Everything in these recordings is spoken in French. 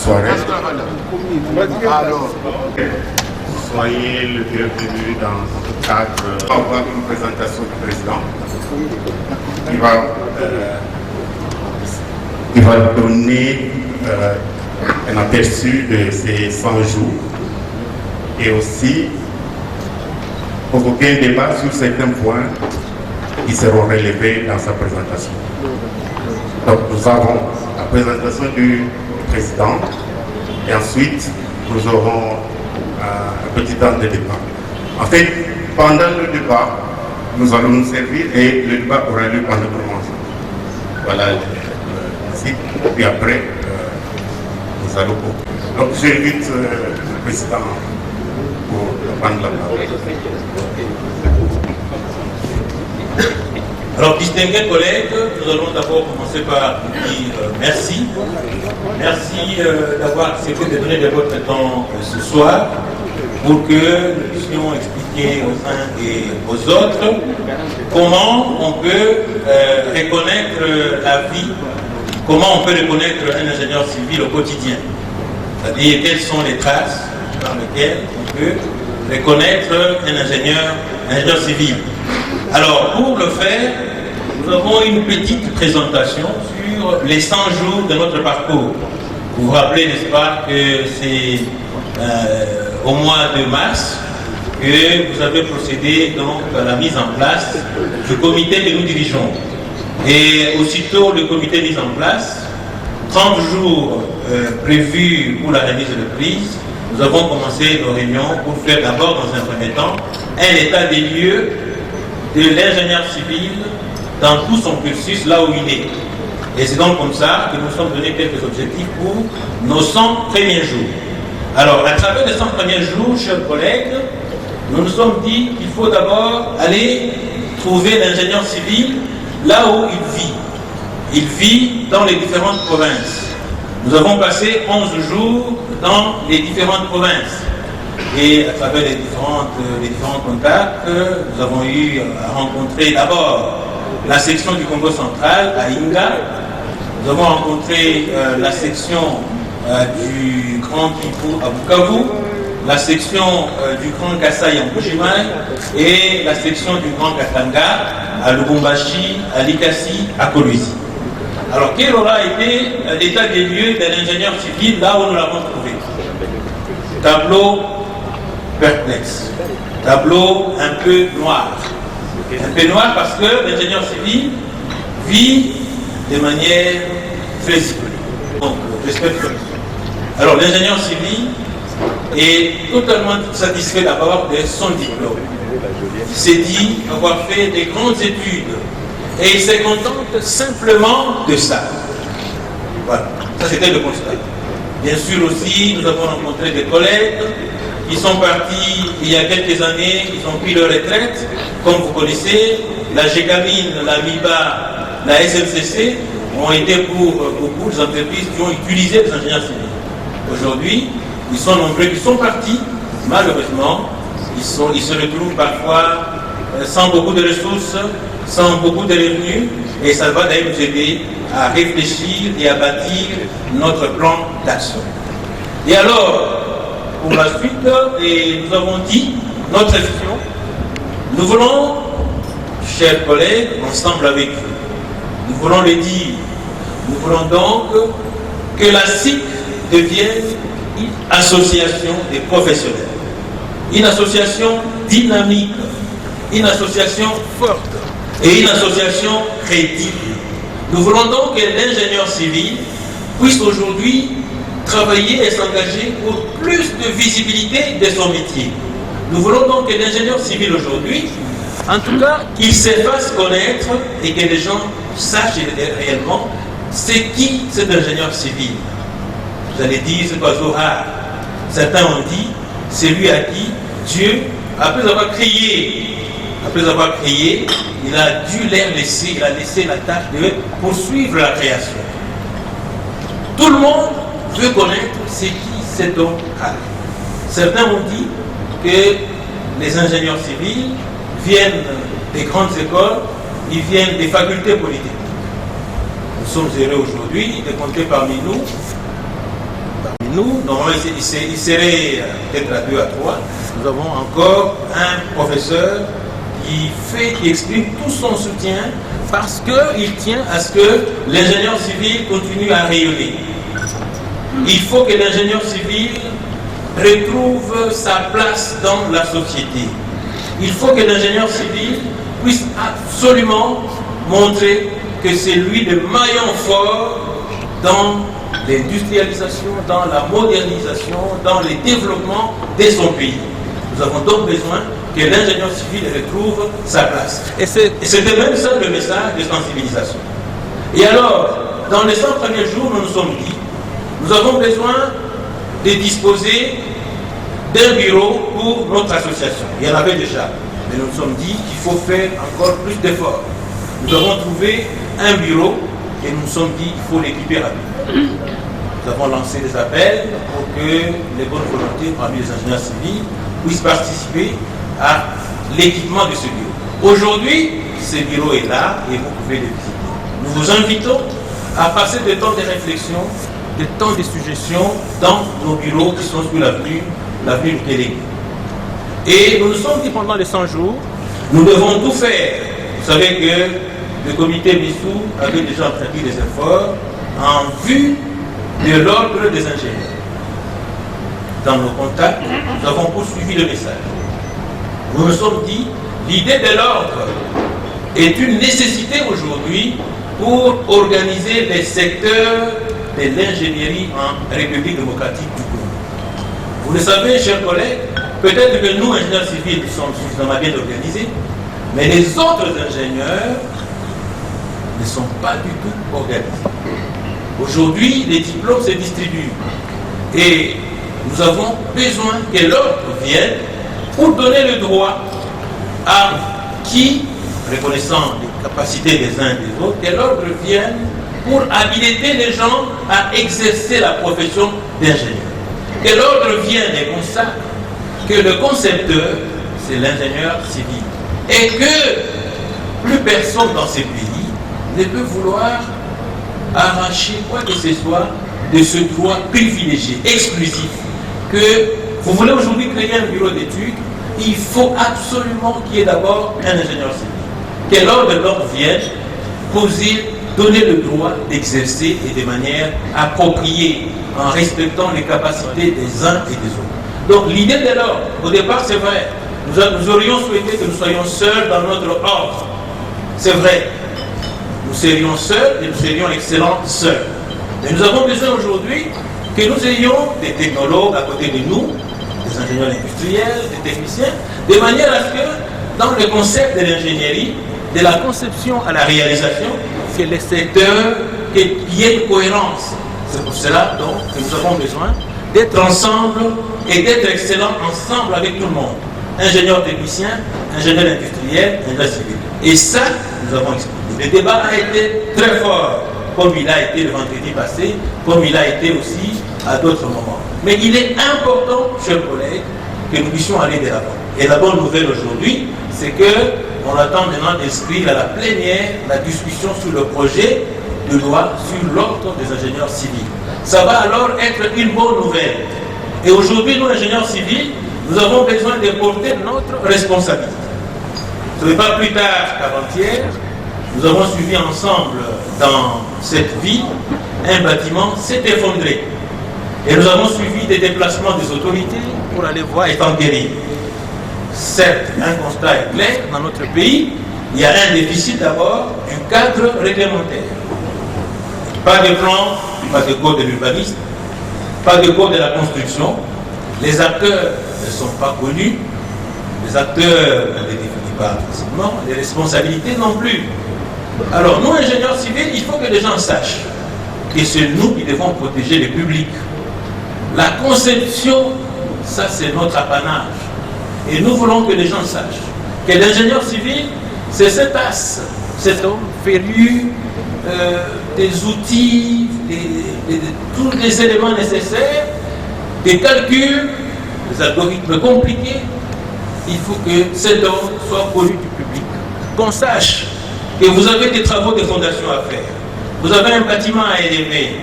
soirée. Alors, soyez le bienvenu dans ce cadre. On va avoir une présentation du président. Il va donner un aperçu de ces 100 jours et aussi provoquer un débat sur certains points qui seront relevés dans sa présentation. Donc nous avons la présentation du président et ensuite nous aurons un petit temps de débat. En fait, pendant le débat, nous allons nous servir et le débat aura lieu pendant le moment. Voilà le principe. Puis après, nous allons. Donc j'invite le président pour prendre la parole. Alors, distingués collègues, nous allons d'abord commencer par dire merci. Merci d'avoir accepté de donner de votre temps ce soir pour que nous puissions expliquer aux uns et aux autres comment on peut reconnaître la vie, comment on peut reconnaître un ingénieur civil au quotidien. C'est-à-dire quelles sont les traces dans lesquelles on peut reconnaître un ingénieur civil. Alors, pour le faire, nous avons une petite présentation sur les 100 jours de notre parcours. Vous vous rappelez, n'est-ce pas, que c'est au mois de mars que vous avez procédé donc à la mise en place du comité que nous dirigeons. Et aussitôt le comité mis en place, 30 jours prévus pour la remise de prise, nous avons commencé nos réunions pour faire d'abord, dans un premier temps, un état des lieux de l'ingénieur civil dans tout son cursus, là où il est. Et c'est donc comme ça que nous sommes donnés quelques objectifs pour nos 100 premiers jours. Alors, à travers les 100 premiers jours, chers collègues, nous nous sommes dit qu'il faut d'abord aller trouver l'ingénieur civil là où il vit. Il vit dans les différentes provinces. Nous avons passé 11 jours dans les différentes provinces. Et à travers les différents contacts, nous avons eu à rencontrer d'abord la section du Congo central à Inga. Nous avons rencontré la section du Grand Kivu à Bukavu, la section du Grand Kasaï en Bujimaï et la section du Grand Katanga à Lubumbashi, à Likasi, à Kolwezi. Alors, quel aura été l'état des lieux de l'ingénieur civil là où nous l'avons trouvé? Tableau perplexe, tableau un peu noir. Un peu noir parce que l'ingénieur civil vit de manière très isolée. Donc, j'espère que... Alors, l'ingénieur civil est totalement satisfait d'abord de son diplôme. Il s'est dit avoir fait des grandes études et il s'est contente simplement de ça. Voilà, ça c'était le constat. Bien sûr aussi, nous avons rencontré des collègues qui sont partis il y a quelques années, ils ont pris leur retraite. Comme vous connaissez, la GECAMIN, la MIBA, la SNCC ont été pour beaucoup d'entreprises qui ont utilisé les ingénieurs civils. Aujourd'hui, ils sont nombreux qui sont partis. Malheureusement, ils se retrouvent parfois sans beaucoup de ressources, sans beaucoup de revenus, et ça va d'ailleurs nous aider à réfléchir et à bâtir notre plan d'action. Et alors, pour la suite, nous avons dit notre vision. Nous voulons, chers collègues, ensemble avec vous, nous voulons le dire, nous voulons donc que la SIC devienne une association des professionnels, une association dynamique, une association forte et une association crédible. Nous voulons donc que l'ingénieur civil puisse aujourd'hui travailler et s'engager pour plus de visibilité de son métier. Nous voulons donc que l'ingénieur civil aujourd'hui, en tout cas, qu'il se fasse connaître et que les gens sachent réellement c'est qui cet ingénieur civil. Vous allez dire, c'est oiseau rare. Certains ont dit, c'est lui à qui Dieu, après avoir créé, il a dû leur laisser, il a laissé la tâche de poursuivre la création. Tout le monde veut connaître c'est qui cet homme rare. Certains ont dit que les ingénieurs civils viennent des grandes écoles, ils viennent des facultés politiques. Nous sommes heureux aujourd'hui de compter parmi nous, normalement il serait peut-être à 2 à 3, nous avons encore un professeur qui exprime tout son soutien parce qu'il tient à ce que l'ingénieur civil continue à rayonner. Il faut que l'ingénieur civil retrouve sa place dans la société. Il faut que l'ingénieur civil puisse absolument montrer que c'est lui le maillon fort dans l'industrialisation, dans la modernisation, dans le développement de son pays. Nous avons donc besoin que l'ingénieur civil retrouve sa place. Et c'était même ça le message de sensibilisation. Et alors, dans les 100 premiers jours, nous nous sommes dit, nous avons besoin de disposer d'un bureau pour notre association. Il y en avait déjà, mais nous nous sommes dit qu'il faut faire encore plus d'efforts. Nous avons trouvé un bureau et nous nous sommes dit qu'il faut l'équiper rapidement. Nous avons lancé des appels pour que les bonnes volontés parmi les ingénieurs civils puissent participer à l'équipement de ce bureau. Aujourd'hui, ce bureau est là et vous pouvez le visiter. Nous vous invitons à passer des temps de réflexion, des temps de suggestions dans nos bureaux qui sont sous l'avenue du Télégué. Et nous nous sommes dit pendant les 100 jours, nous devons tout faire. Vous savez que le comité Missou avait déjà entrepris des efforts en vue de l'ordre des ingénieurs. Dans nos contacts, nous avons poursuivi le message. Nous nous sommes dit, l'idée de l'ordre est une nécessité aujourd'hui pour organiser les secteurs de l'ingénierie en République démocratique du Congo. Vous le savez, chers collègues, peut-être que nous, ingénieurs civils, nous sommes suffisamment bien organisés, mais les autres ingénieurs ne sont pas du tout organisés. Aujourd'hui, les diplômes se distribuent et nous avons besoin que l'ordre vienne pour donner le droit à qui, reconnaissant les capacités des uns et des autres, que l'ordre vienne pour habiliter les gens à exercer la profession d'ingénieur. Que l'ordre vienne et consacre que le concepteur, c'est l'ingénieur civil. Et que plus personne dans ces pays ne peut vouloir arracher quoi que ce soit de ce droit privilégié, exclusif, que vous voulez aujourd'hui créer un bureau d'études, il faut absolument qu'il y ait d'abord un ingénieur civil. Que l'ordre vienne poser, donner le droit d'exercer et de manière appropriée, en respectant les capacités des uns et des autres. Donc l'idée de l'ordre, au départ c'est vrai, nous aurions souhaité que nous soyons seuls dans notre ordre. C'est vrai, nous serions seuls et nous serions excellents seuls. Mais nous avons besoin aujourd'hui que nous ayons des technologues à côté de nous, des ingénieurs industriels, des techniciens, de manière à ce que dans le concept de l'ingénierie, de la conception à la réalisation, que les secteurs, qu'il y ait une cohérence. C'est pour cela donc que nous avons besoin d'être ensemble et d'être excellents ensemble avec tout le monde. Ingénieurs techniciens, ingénieurs industriels, ingénieurs civils. Et ça, nous avons expliqué. Le débat a été très fort, comme il a été le vendredi passé, comme il a été aussi à d'autres moments. Mais il est important, chers collègues, que nous puissions aller de l'avant. Et la bonne nouvelle aujourd'hui, c'est qu'on attend maintenant d'inscrire à la plénière la discussion sur le projet de loi sur l'ordre des ingénieurs civils. Ça va alors être une bonne nouvelle. Et aujourd'hui, nous, ingénieurs civils, nous avons besoin de porter notre responsabilité. Ce n'est pas plus tard qu'avant-hier, nous avons suivi ensemble dans cette ville un bâtiment s'est effondré. Et nous avons suivi des déplacements des autorités pour aller voir et enquérir. Certes, un constat est clair, dans notre pays, il y a un déficit d'abord du cadre réglementaire. Pas de plan, pas de code de l'urbanisme, pas de code de la construction. Les acteurs ne sont pas connus, les acteurs ne les définissent pas facilement, les responsabilités non plus. Alors, nous, ingénieurs civils, il faut que les gens sachent que c'est nous qui devons protéger le public. La conception, ça c'est notre apanage. Et nous voulons que les gens sachent que l'ingénieur civil, c'est cet as, cet homme féru des outils, tous les éléments nécessaires, des calculs, des algorithmes compliqués. Il faut que cet homme soit connu du public. Qu'on sache que vous avez des travaux de fondation à faire. Vous avez un bâtiment à élever.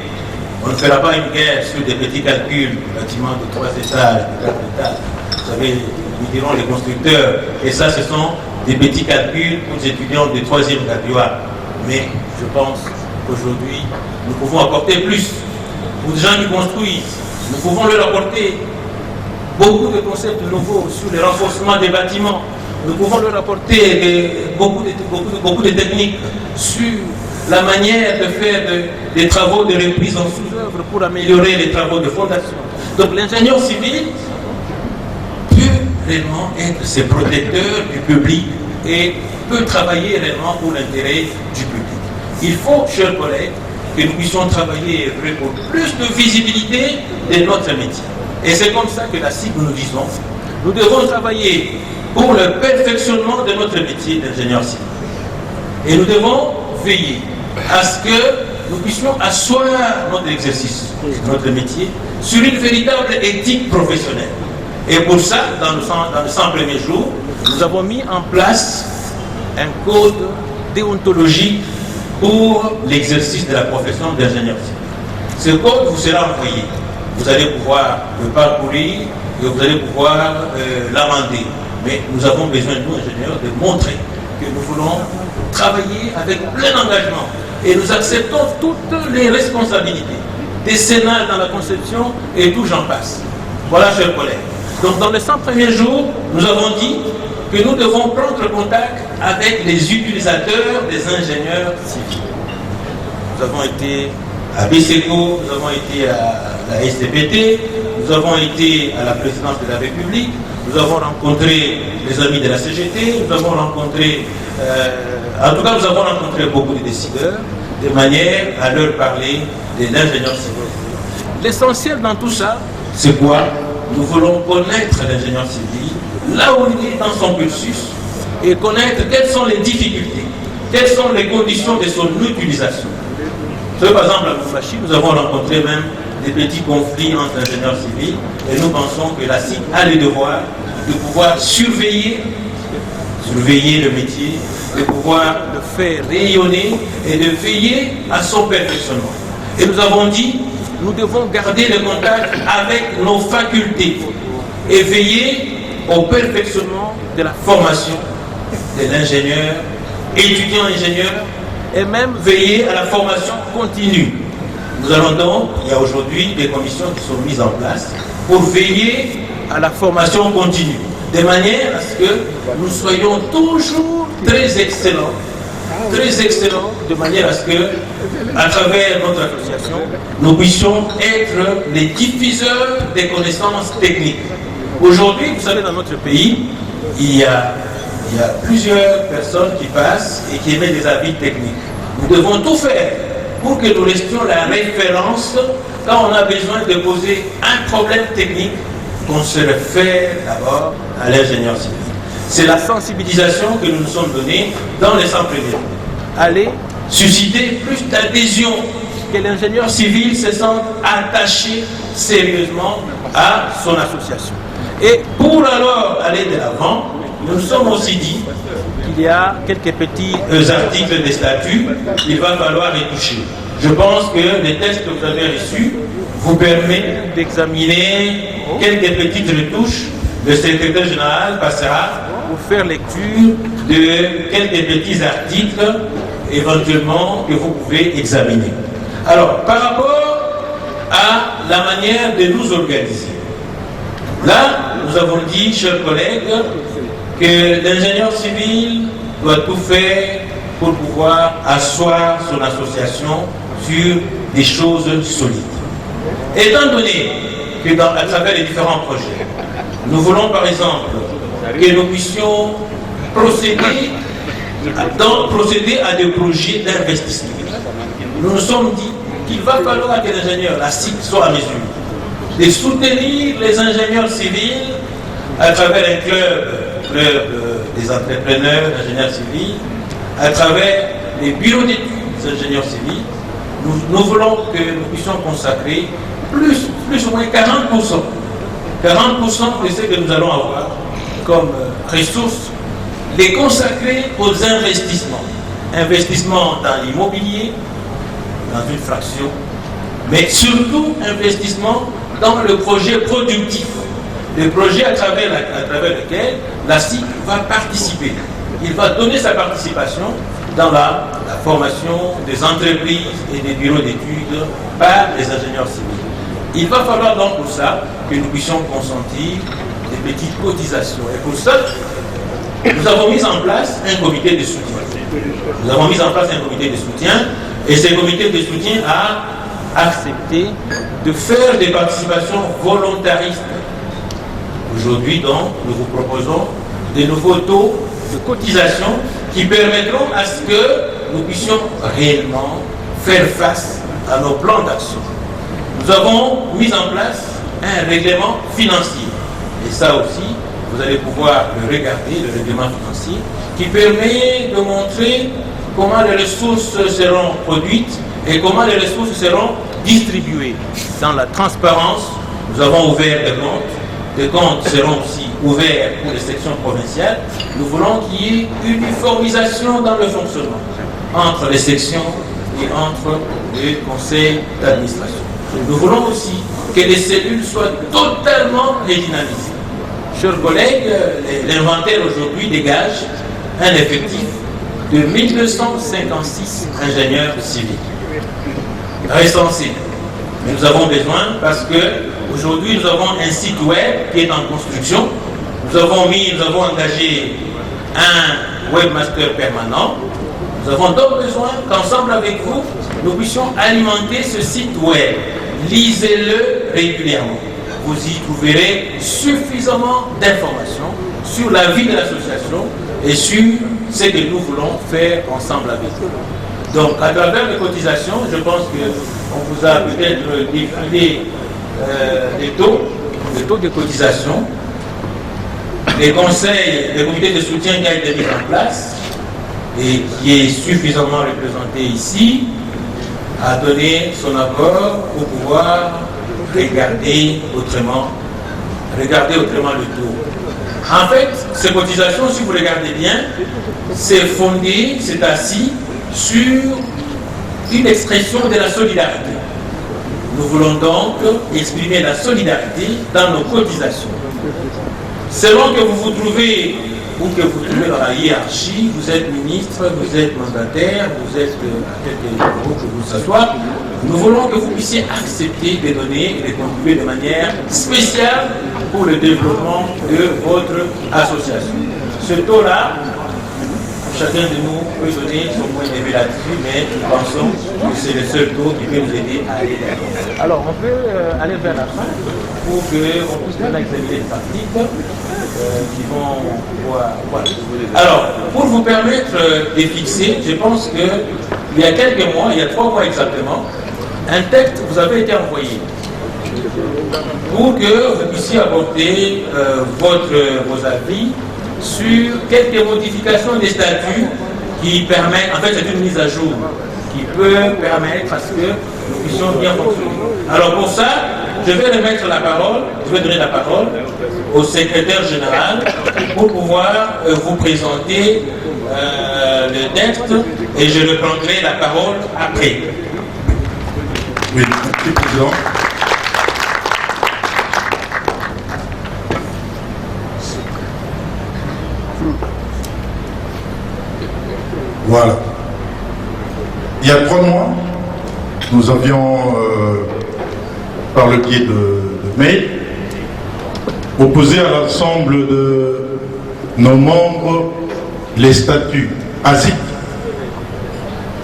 On ne fera pas une guerre sur des petits calculs, bâtiments de 3 étages, de 4 étages. Vous savez, nous dirons les constructeurs, et ça ce sont des petits calculs pour les étudiants de 3e graduat. Mais je pense qu'aujourd'hui, nous pouvons apporter plus. Pour les gens qui construisent, nous pouvons leur apporter beaucoup de concepts nouveaux sur le renforcement des bâtiments. Nous pouvons leur apporter beaucoup de techniques sur la manière de faire des travaux de reprise en sous-œuvre pour améliorer les travaux de fondation. Donc l'ingénieur civil peut réellement être ce protecteur du public et peut travailler réellement pour l'intérêt du public. Il faut, chers collègues, que nous puissions travailler pour plus de visibilité de notre métier. Et c'est comme ça que la cible nous disons, nous devons travailler pour le perfectionnement de notre métier d'ingénieur civil. Et nous devons veiller à ce que nous puissions asseoir notre exercice, notre métier, sur une véritable éthique professionnelle. Et pour ça, dans les 100 premiers jours, nous avons mis en place un code déontologique pour l'exercice de la profession d'ingénieur civil. Ce code vous sera envoyé. Vous allez pouvoir le parcourir et vous allez pouvoir l'amender. Mais nous avons besoin, nous, ingénieurs, de montrer que nous voulons travailler avec plein engagement. Et nous acceptons toutes les responsabilités, décennales dans la conception et tout j'en passe. Voilà, chers collègues. Donc, dans les 100 premiers jours, nous avons dit que nous devons prendre contact avec les utilisateurs des ingénieurs civils. Nous avons été à BCECO, nous avons été à la STPT, nous avons été à la présidence de la République, nous avons rencontré les amis de la CGT, nous avons rencontré, en tout cas nous avons rencontré beaucoup de décideurs, de manière à leur parler de l'ingénieur civil. L'essentiel dans tout ça, c'est quoi? Nous voulons connaître l'ingénieur civil, là où il est dans son cursus, et connaître quelles sont les difficultés, quelles sont les conditions de son utilisation. Par exemple, à Mouflachi, nous avons rencontré même des petits conflits entre ingénieurs civils et nous pensons que la CIC a le devoir de pouvoir surveiller le métier, de pouvoir le faire rayonner et de veiller à son perfectionnement. Et nous avons dit, nous devons garder le contact avec nos facultés et veiller au perfectionnement de la formation de l'ingénieur, étudiant ingénieur, et même veiller à la formation continue. Nous allons donc, il y a aujourd'hui des commissions qui sont mises en place pour veiller à la formation continue, de manière à ce que nous soyons toujours très excellents très excellent, de manière à ce que, à travers notre association, nous puissions être les diffuseurs des connaissances techniques. Aujourd'hui, vous savez, dans notre pays, il y a plusieurs personnes qui passent et qui émettent des avis techniques. Nous devons tout faire pour que nous restions la référence quand on a besoin de poser un problème technique, qu'on se réfère d'abord à l'ingénieur civil. C'est la sensibilisation que nous nous sommes donnée dans les centres d'études. Aller susciter plus d'adhésion, que l'ingénieur civil se sente attaché sérieusement à son association. Et pour alors aller de l'avant, nous nous sommes aussi dit qu'il y a quelques petits articles des statuts qu'il va falloir y toucher. Je pense que les tests que vous avez reçus vous permettent d'examiner quelques petites retouches. Le secrétaire général passera pour faire lecture de quelques petits articles éventuellement que vous pouvez examiner. Alors, par rapport à la manière de nous organiser, là, nous avons dit, chers collègues, que l'ingénieur civil doit tout faire pour pouvoir asseoir son association sur des choses solides. Étant donné que à travers les différents projets, nous voulons par exemple que nous puissions procéder à des projets d'investissement. Nous nous sommes dit qu'il va falloir que l'ingénieur, la SIC, soit à mesure de soutenir les ingénieurs civils à travers un club des entrepreneurs d'ingénieurs civils, à travers les bureaux d'études des ingénieurs civils. Nous voulons que nous puissions consacrer plus ou moins 40% de ce que nous allons avoir comme ressources, les consacrer aux investissements. Investissements dans l'immobilier, dans une fraction, mais surtout investissement dans le projet productif, le projet à travers lequel la SIC va participer. Il va donner sa participation dans la formation des entreprises et des bureaux d'études par les ingénieurs civils. Il va falloir donc pour ça que nous puissions consentir des petites cotisations. Et pour ça, nous avons mis en place un comité de soutien. Nous avons mis en place un comité de soutien et ce comité de soutien a accepté de faire des participations volontaristes. Aujourd'hui, donc, nous vous proposons de nouveaux taux de cotisation qui permettront à ce que nous puissions réellement faire face à nos plans d'action. Nous avons mis en place un règlement financier. Et ça aussi, vous allez pouvoir le regarder, le règlement financier, qui permet de montrer comment les ressources seront produites et comment les ressources seront distribuées. Dans la transparence, nous avons ouvert des comptes. Les comptes seront aussi ouverts pour les sections provinciales. Nous voulons qu'il y ait une uniformisation dans le fonctionnement entre les sections et entre les conseils d'administration. Nous voulons aussi que les cellules soient totalement redynamisées. Chers collègues, l'inventaire aujourd'hui dégage un effectif de 1256 ingénieurs civils recensés. Mais nous avons besoin parce que aujourd'hui nous avons un site web qui est en construction. Nous avons engagé un webmaster permanent. Nous avons donc besoin qu'ensemble avec vous, nous puissions alimenter ce site web. Lisez-le régulièrement. Vous y trouverez suffisamment d'informations sur la vie de l'association et sur ce que nous voulons faire ensemble avec vous. Donc, à travers les cotisations, je pense qu'on vous a peut-être défilé les taux de cotisation, les conseils, les comités de soutien qui a été mis en place et qui est suffisamment représenté ici, a donné son accord pour pouvoir regarder autrement le taux. En fait, ces cotisations, si vous regardez bien, c'est fondé, c'est assis sur une expression de la solidarité. Nous voulons donc exprimer la solidarité dans nos cotisations. Selon que vous vous trouvez ou que vous trouvez dans la hiérarchie, vous êtes ministre, vous êtes mandataire, vous êtes à quelques niveaux que vous s'assoyez, nous voulons que vous puissiez accepter de donner et de contribuer de manière spéciale pour le développement de votre association. Ce taux-là, chacun de nous peut donner son point de vue là-dessus, mais nous pensons que c'est le seul taux qui peut nous aider à aller vers la fin. Alors, on peut aller vers la fin pour qu'on puisse maintenant examiner les articles qui vont pouvoir. Voilà. Alors, pour vous permettre de fixer, je pense qu'il y a quelques mois, il y a 3 mois exactement, un texte vous avait été envoyé pour que vous puissiez apporter vos avis sur quelques modifications des statuts qui permettent, en fait c'est une mise à jour qui peut permettre à ce que nous puissions bien fonctionner. Alors pour ça, je vais remettre la parole, je vais donner la parole au secrétaire général pour pouvoir vous présenter le texte et je reprendrai la parole après. Oui, merci Président. Voilà. Il y a 3 mois, nous avions, par le biais de mail, proposé à l'ensemble de nos membres les statuts ASIC,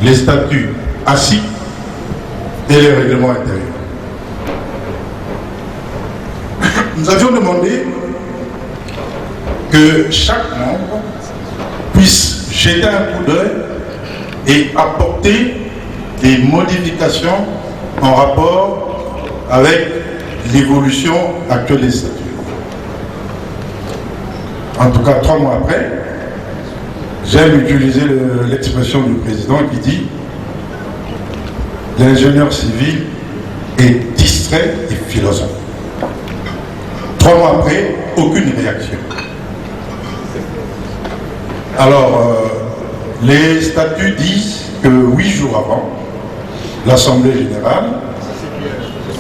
les statuts ASIC et les règlements intérieurs. Nous avions demandé que chaque membre puisse jeter un coup d'œil et apporter des modifications en rapport avec l'évolution actuelle des statuts. En tout cas, 3 mois après, j'aime utiliser l'expression du président qui dit « L'ingénieur civil est distrait et philosophe ». 3 mois après, aucune réaction. Alors, les statuts disent que 8 jours avant l'Assemblée générale,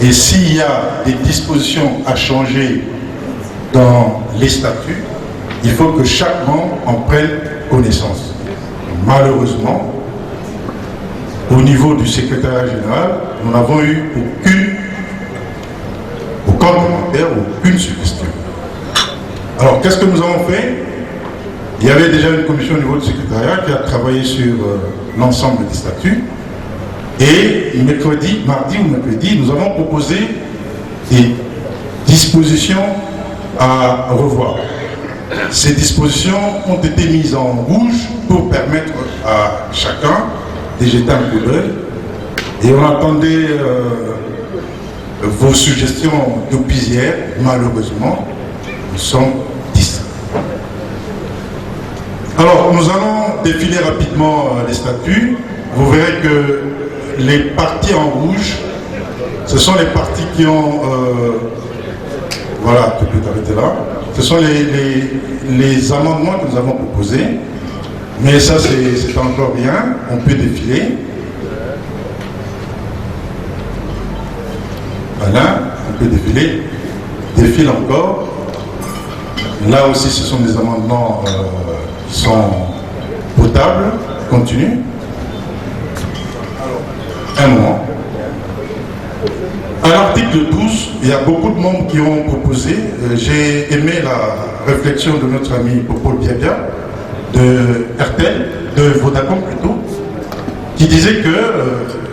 et s'il y a des dispositions à changer dans les statuts, il faut que chaque membre en prenne connaissance. Malheureusement, au niveau du secrétariat général, nous n'avons eu aucun commentaire, aucune suggestion. Alors, qu'est-ce que nous avons fait? Il y avait déjà une commission au niveau du secrétariat qui a travaillé sur l'ensemble des statuts. Et mardi ou mercredi, nous avons proposé des dispositions à revoir. Ces dispositions ont été mises en rouge pour permettre à chacun de jeter un coup d'œil. Et on attendait vos suggestions d'opisière. Malheureusement, nous sommes distraits. Alors, nous allons défiler rapidement les statuts. Vous verrez que les parties en rouge, ce sont les parties qui ont... voilà, tu peux t'arrêter là. Ce sont les amendements que nous avons proposés. Mais ça, c'est encore bien. On peut défiler. Voilà, on peut défiler. Défile encore. Là aussi, ce sont des amendements qui sont potables. Continue. Un moment. À l'article 12, il y a beaucoup de membres qui ont proposé. J'ai aimé la réflexion de notre ami Popol Biabia, de RTL, de Vodacom plutôt, qui disait que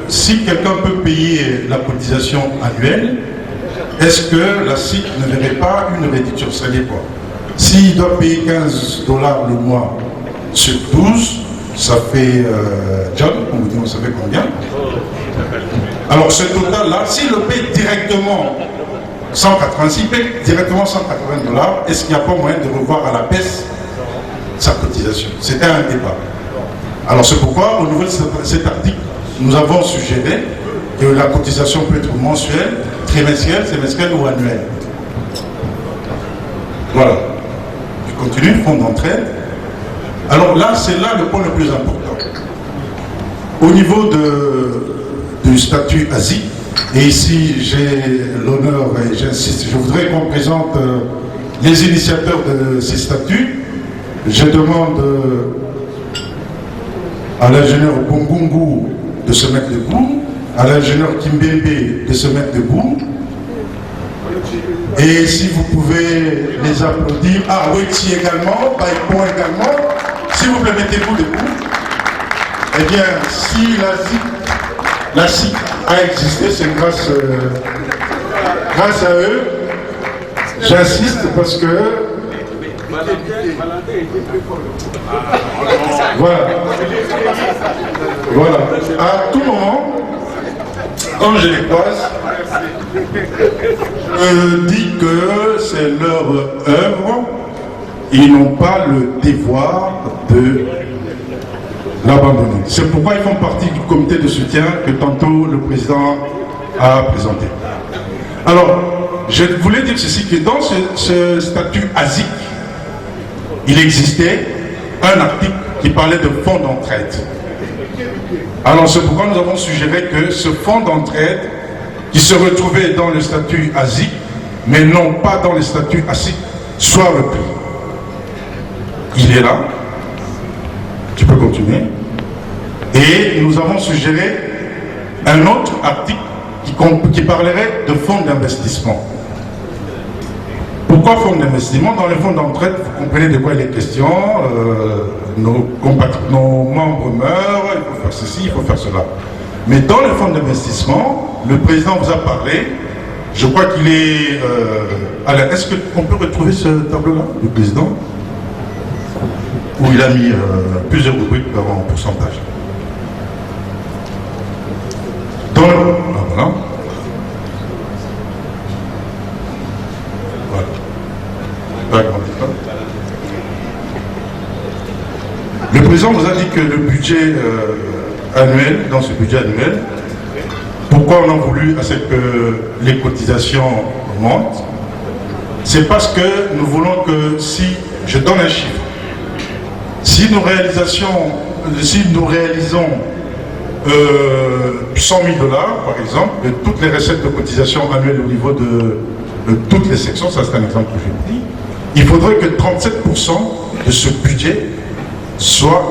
si quelqu'un peut payer la cotisation annuelle, est-ce que la SIC ne verrait pas une réduction? Ça veut dire quoi? S'il doit payer 15 $ le mois sur 12, ça fait, John, on vous dit, on savait combien? Alors ce total-là, s'il le paye directement 186, il paye directement 180 $, est-ce qu'il n'y a pas moyen de revoir à la baisse sa cotisation? C'était un débat. Alors c'est pourquoi, au niveau de cet article, nous avons suggéré que la cotisation peut être mensuelle, trimestrielle, semestrielle ou annuelle. Voilà. Je continue, fonds d'entraide. Alors là, c'est là le point le plus important. Au niveau du statut ASIC, et ici j'ai l'honneur et j'insiste, je voudrais qu'on présente les initiateurs de ces statuts. Je demande à l'ingénieur Bongungu de se mettre debout, à l'ingénieur Kimbembe de se mettre debout. Et si vous pouvez les applaudir, Weti également, Baïpon également, si s'il vous plaît, mettez-vous debout. Eh bien, si la SIC a existé, c'est grâce à eux. J'insiste parce que... Voilà. À tout moment, quand je les croise, je dis que c'est leur œuvre. Ils n'ont pas le devoir de l'abandonner. C'est pourquoi ils font partie du comité de soutien que tantôt le président a présenté. Alors, je voulais dire ceci, que dans ce statut ASIC, il existait un article qui parlait de fonds d'entraide. Alors, c'est pourquoi nous avons suggéré que ce fonds d'entraide, qui se retrouvait dans le statut ASIC, mais non pas dans le statut ASIC, soit repris. Il est là. Tu peux continuer. Et nous avons suggéré un autre article qui parlerait de fonds d'investissement. Pourquoi fonds d'investissement? Dans les fonds d'entraide, vous comprenez de quoi il est question. Nos membres meurent, il faut faire ceci, il faut faire cela. Mais dans les fonds d'investissement, le président vous a parlé. Je crois qu'il est... alors, est-ce qu'on peut retrouver ce tableau-là, du président? Où il a mis plusieurs rubriques en pourcentage. Voilà. Le président vous a dit que le budget annuel, dans ce budget annuel, pourquoi on a voulu à ce que les cotisations montent? C'est parce que nous voulons que si, je donne un chiffre, si nous réalisons 100 000 $, par exemple, de toutes les recettes de cotisation annuelles au niveau de toutes les sections, ça c'est un exemple que je dis, il faudrait que 37% de ce budget soit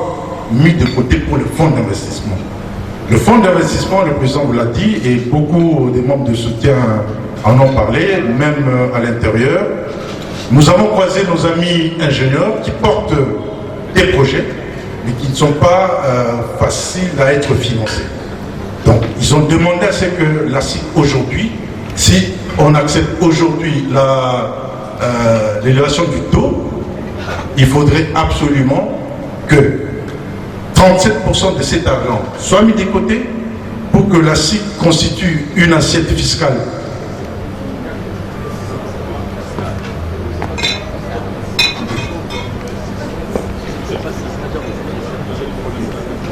mis de côté pour le fonds d'investissement. Le fonds d'investissement, le président vous l'a dit, et beaucoup des membres de soutien en ont parlé, même à l'intérieur. Nous avons croisé nos amis ingénieurs qui portent des projets, mais qui ne sont pas faciles à être financés. Donc, ils ont demandé à ce que la SIC aujourd'hui, si on accepte aujourd'hui l'élévation du taux, il faudrait absolument que 37% de cet argent soit mis de côté pour que la SIC constitue une assiette fiscale.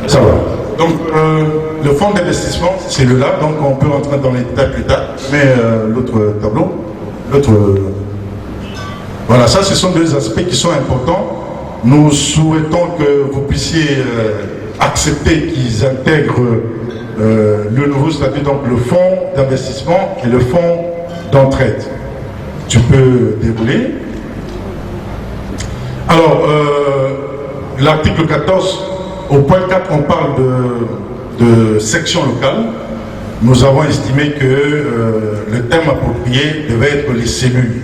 Ça va. Donc, le fonds d'investissement, c'est le là, donc on peut rentrer dans les détails plus tard. Mais l'autre tableau, voilà, ça, ce sont deux aspects qui sont importants. Nous souhaitons que vous puissiez accepter qu'ils intègrent le nouveau statut, donc le fonds d'investissement et le fonds d'entraide. Tu peux dérouler. Alors, l'article 14, au point 4, on parle de section locale. Nous avons estimé que le terme approprié devait être les cellules.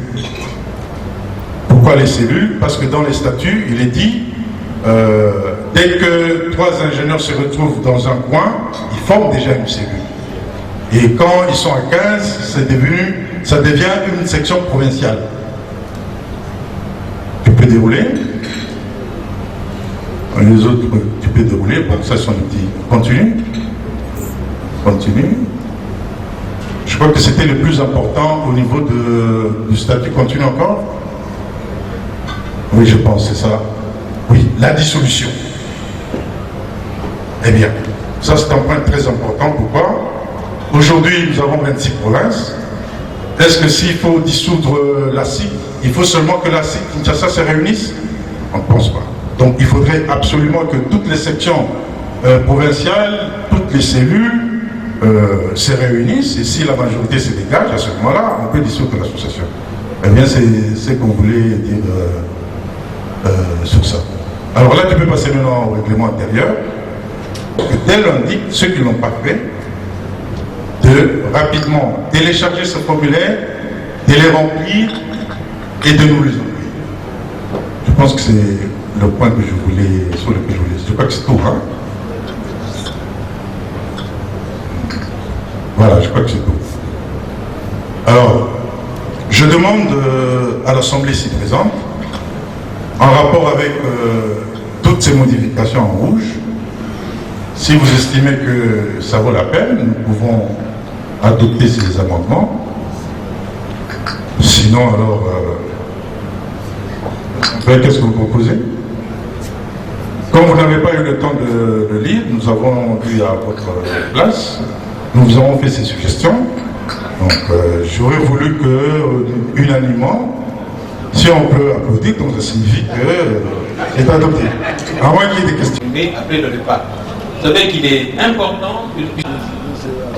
Pourquoi les cellules? Parce que dans les statuts, il est dit, dès que 3 ingénieurs se retrouvent dans un coin, ils forment déjà une cellule. Et quand ils sont à 15, ça devient une section provinciale. Tu peux dérouler. Les autres, tu peux dérouler. Bon, ça sont des petits. Continue. Continue. Je crois que c'était le plus important au niveau du statut. Continue encore. Oui, je pense, c'est ça. Oui, la dissolution. Eh bien, ça c'est un point très important. Pourquoi? Aujourd'hui, nous avons 26 provinces. Est-ce que s'il faut dissoudre la SIC, il faut seulement que la SIC Kinshasa se réunisse? On ne pense pas. Donc il faudrait absolument que toutes les sections provinciales, toutes les cellules se réunissent, et si la majorité se dégage, à ce moment-là, on peut dissoudre l'association. Eh bien, c'est ce qu'on voulait dire sur ça. Alors là, tu peux passer maintenant au règlement intérieur. Dès lundi, ceux qui ne l'ont pas fait, de rapidement télécharger ce formulaire, de les remplir et de nous les envoyer. Je pense que c'est le point que je voulais, sur lequel je voulais. Je crois que c'est tout, hein? Voilà, je crois que c'est tout. Alors, je demande à l'Assemblée ici présente, en rapport avec toutes ces modifications en rouge, si vous estimez que ça vaut la peine, nous pouvons adopter ces amendements. Sinon, alors, qu'est-ce que vous proposez? Comme vous n'avez pas eu le temps de lire, nous avons lu à votre place, nous vous avons fait ces suggestions. Donc, j'aurais voulu que, unanimement, si on peut applaudir, donc ça signifie que c'est adopté. À moins qu'il y ait des questions. Mais après le départ, vous savez qu'il est important que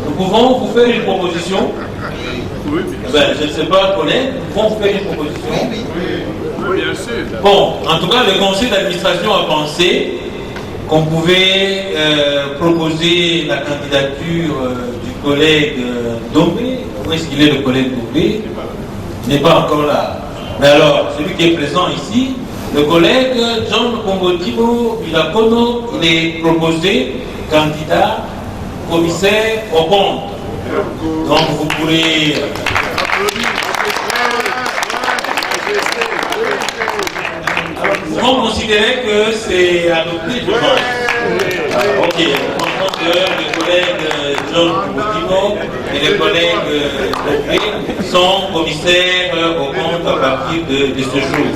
nous pouvons vous faire une proposition. Ben, je ne sais pas, collègue, nous pouvons vous faire une proposition. Oui, bien sûr. Bon, en tout cas, le conseil d'administration a pensé qu'on pouvait proposer la candidature du collègue Dombé. Où est-ce qu'il est, le collègue Dombé? Il n'est pas encore là. Mais alors, celui qui est présent ici, le collègue John Kongotibo Bilakono, il est proposé candidat commissaire au compte. Donc vous pourrez... Nous pouvons considérer que c'est adopté, je pense. Ok, je pense que les collègues John Kongotibo et les collègues Dombé sont commissaires au compte à partir de ce jour.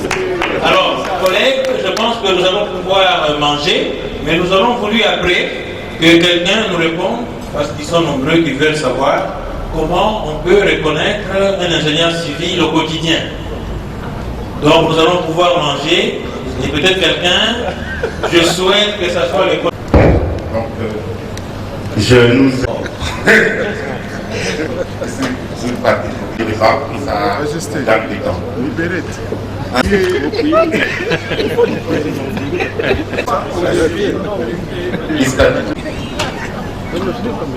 Alors, collègues, je pense que nous allons pouvoir manger, mais nous avons voulu après que quelqu'un nous réponde, parce qu'ils sont nombreux qui veulent savoir comment on peut reconnaître un ingénieur civil au quotidien. Donc nous allons pouvoir manger, et peut-être quelqu'un, je souhaite que ça soit le... Donc, je nous... C'est une partie des femmes, ça gagne du temps.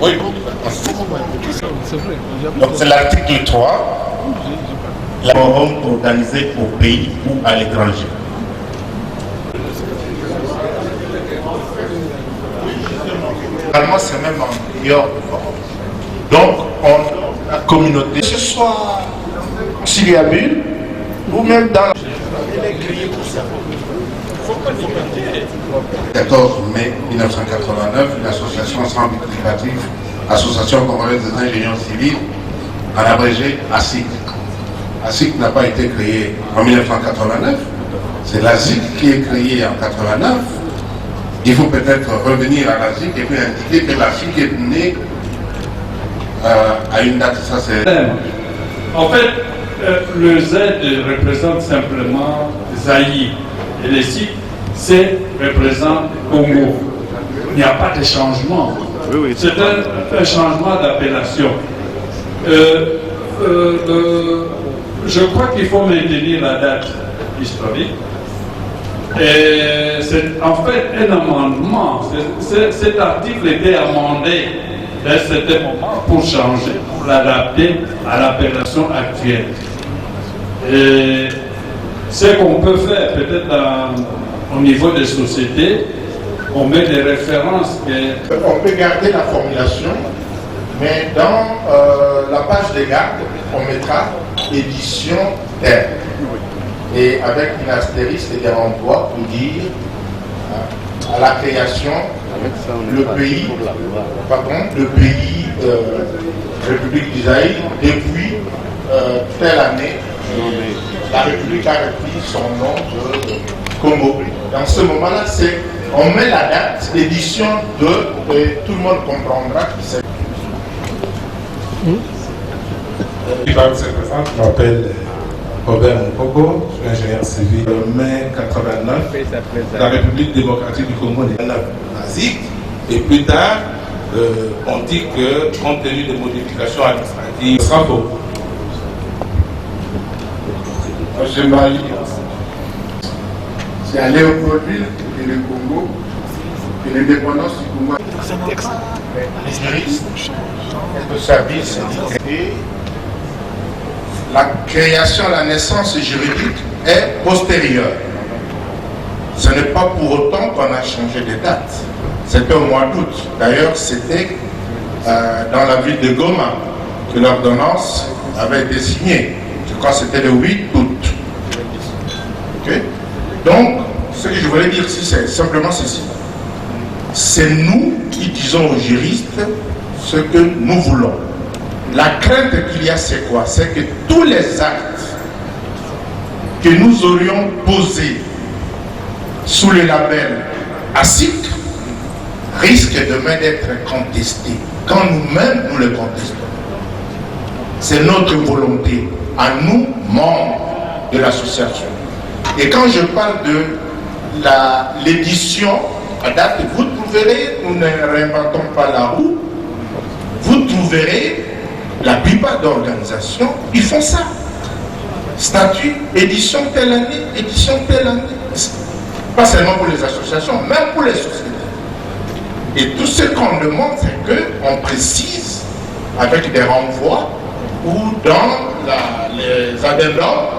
Oui. Donc c'est l'article 3, la forum organisée au pays ou à l'étranger. Normalement c'est même en dehors du forum. Donc la communauté, que ce soit Syriabule ou même dans la... 14 mai 1989, une association sans but lucratif, Association congolaise des ingénieurs civils, en abrégé ASIC. ASIC n'a pas été créé en 1989, c'est l'ASIC qui est créé en 89. Il faut peut-être revenir à l'ASIC et puis indiquer que l'ASIC est née à une date, ça c'est... En fait, le Z représente simplement Zaïre et le SIC, c'est représente Congo. Il n'y a pas de changement. C'est un changement d'appellation. Je crois qu'il faut maintenir la date historique. Et c'est en fait un amendement. Cet article était amendé à un certain moment pour changer, pour l'adapter à l'appellation actuelle. Et ce qu'on peut faire peut-être au niveau des sociétés, on met des références. On peut garder la formulation, mais dans la page de garde, on mettra édition terre. Et avec une astérisque et des renvois pour dire à la création, le pays République du Zaïre, depuis telle année, la République a repris son nom de Congo. Dans ce moment-là, on met la date, édition 2, et tout le monde comprendra qui c'est. Je m'appelle Robert Mokoko, je suis ingénieur civil. Mai 89, la République démocratique du Congo est nazie. Et plus tard, on dit que, compte tenu des modifications administratives, ce sera faux. C'est à Léopoldville et le Congo, et l'indépendance du Congo. Le service et la création, la naissance juridique est postérieure. Ce n'est pas pour autant qu'on a changé de date. C'était au mois d'août. D'ailleurs, c'était dans la ville de Goma que l'ordonnance avait été signée. Je crois que c'était le 8 août. Okay? Donc, ce que je voulais dire ici, c'est simplement ceci. C'est nous qui disons aux juristes ce que nous voulons. La crainte qu'il y a, c'est quoi? C'est que tous les actes que nous aurions posés sous le label ASIC risquent demain d'être contestés, quand nous-mêmes nous le contestons. C'est notre volonté, à nous, membres de l'association. Et quand je parle de l'édition à date, vous trouverez, nous ne réinventons pas la roue, vous trouverez la plupart d'organisations, ils font ça. Statut, édition telle année, édition telle année. Pas seulement pour les associations, même pour les sociétés. Et tout ce qu'on demande, c'est qu'on précise avec des renvois ou dans les addendums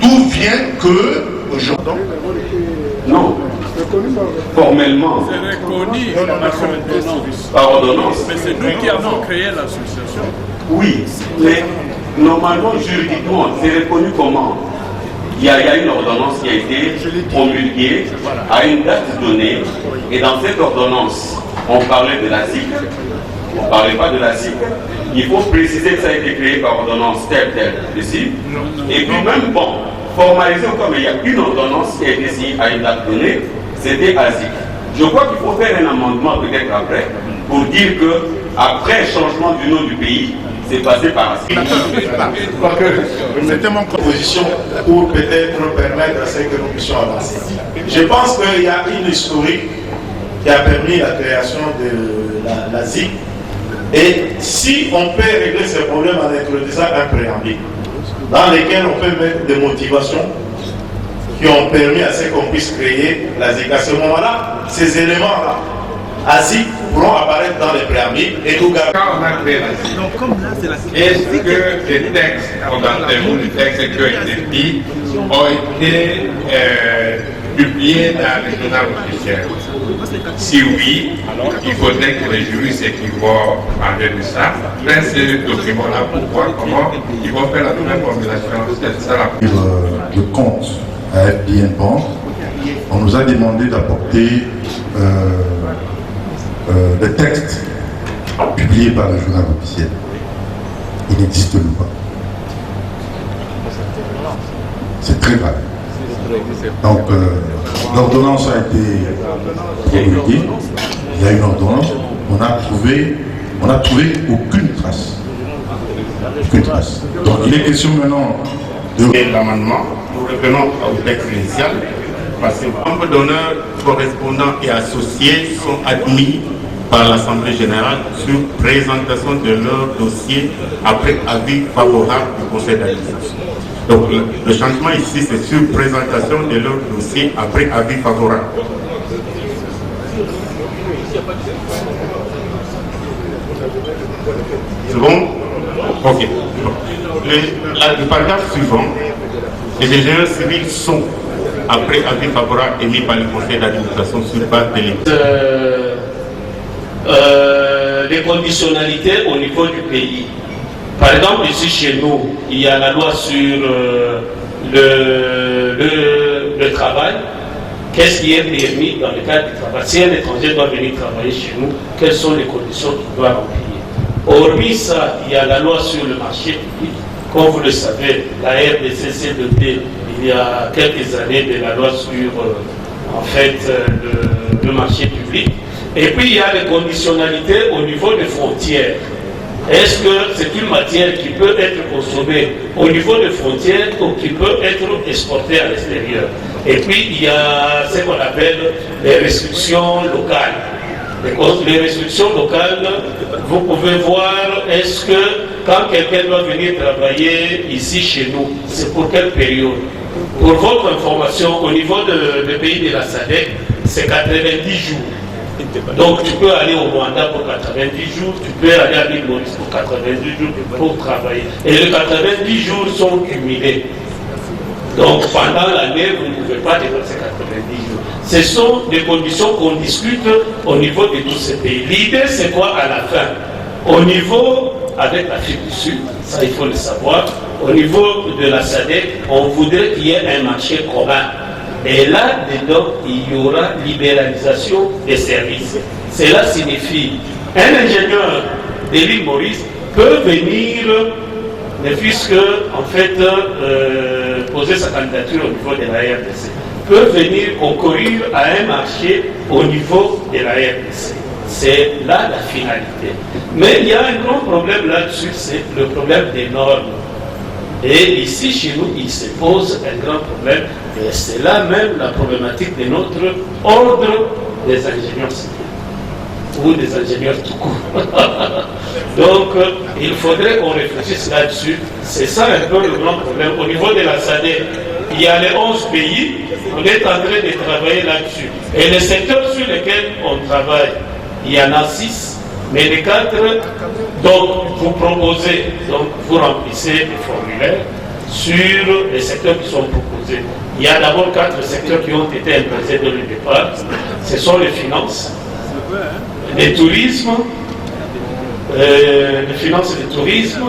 d'où vient que aujourd'hui. Non. Formellement. C'est reconnu par ordonnance. Mais c'est nous qui avons créé l'association. Oui, mais normalement, juridiquement, c'est reconnu comment? Il y a une ordonnance qui a été promulguée à une date donnée, et dans cette ordonnance, on parlait de la SIC, on ne parlait pas de la SIC. Il faut préciser que ça a été créé par ordonnance telle, ici. Et puis même, bon, formaliser comme il y a une ordonnance qui a été signée à une date donnée, c'était ASIC. Je crois qu'il faut faire un amendement peut-être après, pour dire que après changement du nom du pays, c'est passé par ASIC. C'était mon proposition pour peut-être permettre à ce que nous puissions avancer. Je pense qu'il y a une historique qui a permis la création de la ZIC. Et si on peut régler ce problème en introduisant un préambule, dans lequel on peut mettre des motivations qui ont permis à ce qu'on puisse créer la ZIC. À ce moment-là, ces éléments-là, ASIC pourront apparaître dans les préambules et tout garder. Quand on a créé la ZIC, est-ce que les textes fondamentaux, les textes qui ont été pris, ont été publiés dans le journal officiel? Si oui, il faudrait que les juristes qui vont parler de ça prennent ces documents-là pour voir comment ils vont faire la nouvelle formulation. C'est ça la Le compte à FBN Bank, on nous a demandé d'apporter des textes publiés par le journal officiel. Il n'existe pas. C'est très grave. Donc, l'ordonnance a été promulguée. Il y a une ordonnance. On a trouvé aucune trace. Aucune trace. Donc, il est question maintenant de l'amendement. Nous revenons au texte initial. Parce que les membres d'honneur correspondants et associés sont admis par l'Assemblée générale sur présentation de leur dossier après avis favorable du Conseil d'administration. Donc le changement ici, c'est sur présentation de leur dossier après avis favorable. C'est bon? Ok. Le paragraphe suivant, les ingénieurs civils sont, après avis favorable émis par le Conseil d'administration sur base de l'étude. Les conditionnalités au niveau du pays. Par exemple, ici chez nous, il y a la loi sur le travail. Qu'est-ce qui est permis dans le cadre du travail? Si un étranger doit venir travailler chez nous, quelles sont les conditions qu'il doit remplir? Hormis ça, il y a la loi sur le marché public. Comme vous le savez, la RDC-CDP, il y a quelques années, de la loi sur le marché public. Et puis il y a les conditionnalités au niveau des frontières. Est-ce que c'est une matière qui peut être consommée au niveau des frontières ou qui peut être exportée à l'extérieur? Et puis il y a ce qu'on appelle les restrictions locales. Les restrictions locales, vous pouvez voir, est-ce que quand quelqu'un doit venir travailler ici chez nous, c'est pour quelle période? Pour votre information, au niveau des pays de la SADC, c'est 90 jours. Donc tu peux aller au Rwanda pour 90 jours, tu peux aller à l'île Maurice pour 90 jours pour travailler. Et les 90 jours sont cumulés. Donc pendant l'année, vous ne pouvez pas dépasser 90 jours. Ce sont des conditions qu'on discute au niveau de tous ces pays. L'idée, c'est quoi à la fin? Au niveau, avec l'Afrique du Sud, ça il faut le savoir, au niveau de la SADC, on voudrait qu'il y ait un marché commun. Et là-dedans, il y aura libéralisation des services. Cela signifie un ingénieur de l'île Maurice peut venir, puisque en fait poser sa candidature au niveau de la RDC, peut venir concourir à un marché au niveau de la RDC. C'est là la finalité. Mais il y a un grand problème là-dessus, c'est le problème des normes. Et ici, chez nous, il se pose un grand problème. Et c'est là même la problématique de notre ordre des ingénieurs civils. Ou des ingénieurs tout court. Donc, il faudrait qu'on réfléchisse là-dessus. C'est ça un peu le grand problème. Au niveau de la SADC, il y a les 11 pays, on est en train de travailler là-dessus. Et les secteurs sur lesquels on travaille, il y en a 6, mais les 4, donc vous proposez, donc vous remplissez des formulaires sur les secteurs qui sont proposés. Il y a d'abord 4 secteurs qui ont été imposés dès le départ. Ce sont les finances, le tourisme, les finances et le tourisme.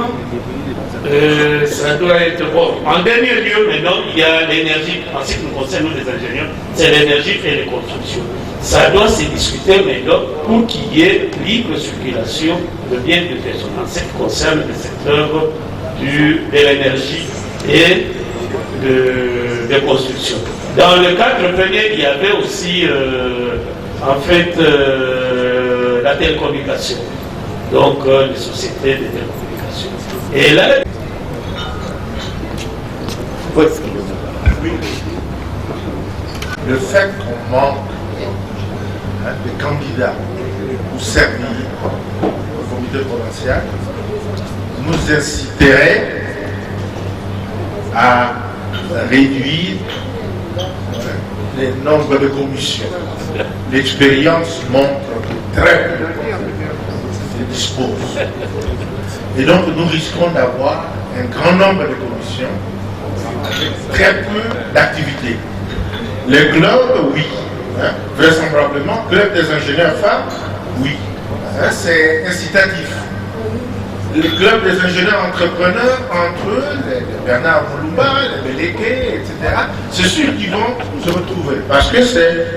Ça doit être bon. En dernier lieu, maintenant, il y a l'énergie. En ce qui nous concerne, nous les ingénieurs, c'est l'énergie et les constructions. Ça doit se discuter maintenant pour qu'il y ait libre circulation de biens de personnes en ce qui concerne le secteur de l'énergie et de construction. Dans le cadre premier, il y avait aussi en fait la télécommunication, donc les sociétés de télécommunication. Et là, le fait qu'on manque de candidats pour servir au comité provincial nous inciterait à réduire le nombre de commissions. L'expérience montre très peu de dispose. Et donc nous risquons d'avoir un grand nombre de commissions avec très peu d'activités. Les clubs, oui. Vraisemblablement, club des ingénieurs femmes, oui. C'est incitatif. Les clubs des ingénieurs entrepreneurs, entre eux, les Bernard Moulumba, les Beleke, etc., c'est sûr qu'ils vont se retrouver. Parce que c'est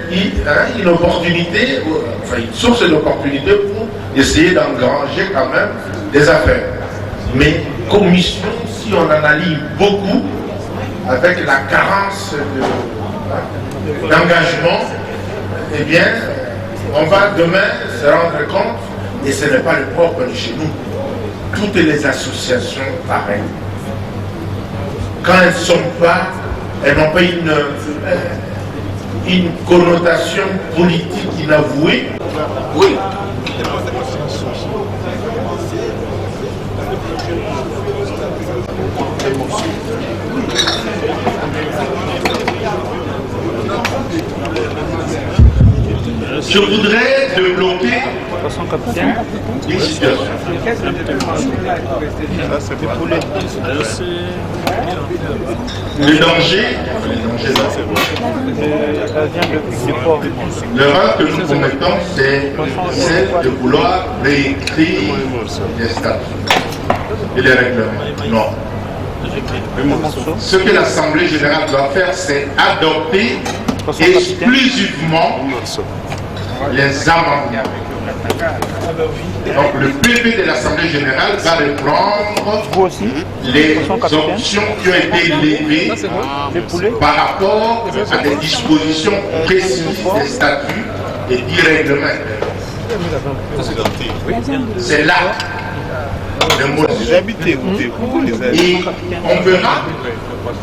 une opportunité, enfin une source d'opportunité pour essayer d'engranger quand même des affaires. Mais commission, si on analyse beaucoup, avec la carence d'engagement, eh bien, on va demain se rendre compte, et ce n'est pas le propre de chez nous, toutes les associations pareilles, quand elles n'ont pas une connotation politique inavouée, oui. Je voudrais développer une situation. Le danger, l'erreur que nous commettons, c'est celle de vouloir réécrire les statuts et les règlements. Non. Ce que l'Assemblée générale doit faire, c'est adopter exclusivement les amendements. Donc le PV de l'Assemblée générale va reprendre les options qui ont été levées par rapport à des dispositions précises des statuts et du règlement. C'est là et on verra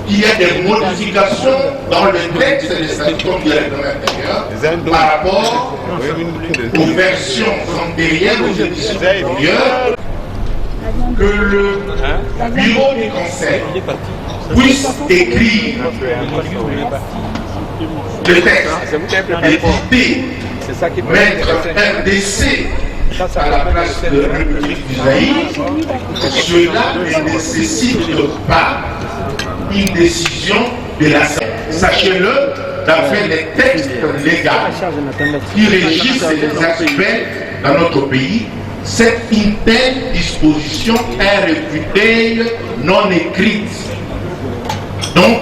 qu'il y a des modifications dans le texte des statuts du règlement intérieur par rapport aux versions antérieures, aux éditions antérieures, que le bureau du conseil puisse écrire le texte, éviter mettre RDC à la place de la République du Zaïre. Cela ne nécessite pas une décision de la scène. Sachez-le, d'après les textes légaux qui régissent les aspects dans notre pays, une telle disposition est réputée non écrite. Donc